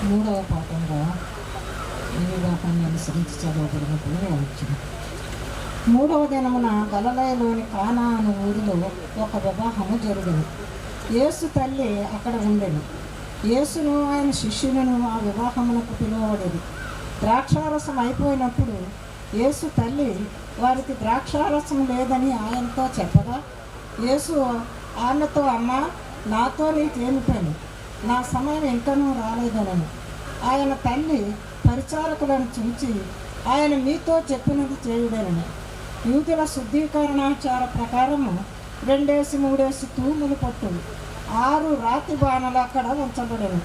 మూడవ పాఠంగా ఈ వివాహాన్ని అనుసరించి చదవబడినప్పుడు వచ్చింది. మూడవ దినమున గలిలయలోని కానా అను ఊరిలో ఒక వివాహము జరిగింది. యేసు తల్లి అక్కడ ఉండెను. యేసును ఆయన శిష్యులను ఆ వివాహమునకు పిలువబడేది. ద్రాక్షారసం అయిపోయినప్పుడు యేసు తల్లి వారికి ద్రాక్షారసం లేదని ఆయనతో చెప్పగా, యేసు ఆమెతో, అమ్మా, నాతో నీకేమి పని, నా సమయం ఇంకనూ రాలేదనను. ఆయన తల్లి పరిచారకులను చూచి, ఆయన మీతో చెప్పినది చేయుడనను. యూదుల శుద్ధీకరణాచార ప్రకారము 2-3 తూములు పట్టు 6 రాతి బాణలు అక్కడ ఉంచబడను.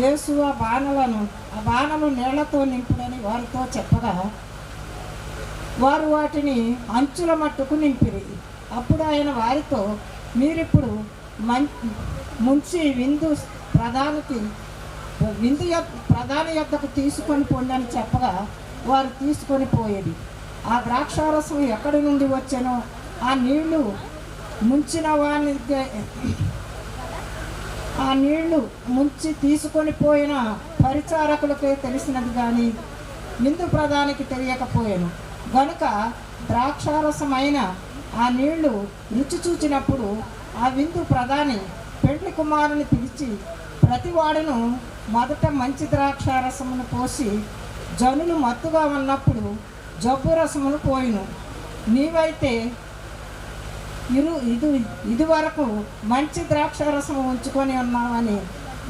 యేసు ఆ బాణలు నీళ్లతో నింపుడని వారితో చెప్పగా, వారు వాటిని అంచుల మట్టుకు నింపిరి. అప్పుడు ఆయన వారితో, మీరిప్పుడు ముంచి ప్రధాని యొద్దకు తీసుకొని పోండి అని చెప్పగా, వారు తీసుకొని పోయేది. ఆ ద్రాక్షారసం ఎక్కడి నుండి వచ్చానో ఆ నీళ్లు ముంచి తీసుకొని పోయిన పరిచారకులకే తెలిసినది కానీ విందు ప్రధానికి తెలియకపోయాను. గనుక ద్రాక్షారసమైన ఆ నీళ్లు రుచి చూచినప్పుడు ఆ విందు ప్రధాని పెండ్లి కుమారుని పిలిచి, ప్రతివాడును మొదట మంచి ద్రాక్షారసమును పోసి జనులు మత్తుగా ఉన్నప్పుడు జబ్బు రసమును పోయిను. నీవైతే ఇది వరకు మంచి ద్రాక్షారసము ఉంచుకొని ఉన్నావని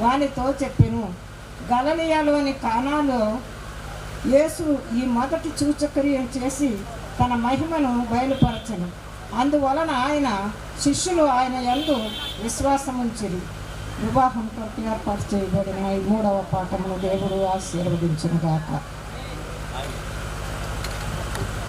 వానితో చెప్పెను. గలిలయలోని కానాలో యేసు ఈ మొదటి సూచక్రియ చేసి తన మహిమను బయలుపరచెను. అందువలన ఆయన శిష్యులు ఆయన యందు విశ్వాసం ఉంచిరి. వివాహం కొరకు ఏర్పాటు చేయబడిన ఈ 3వ పాఠమును దేవుడు ఆశీర్వదించును గాక.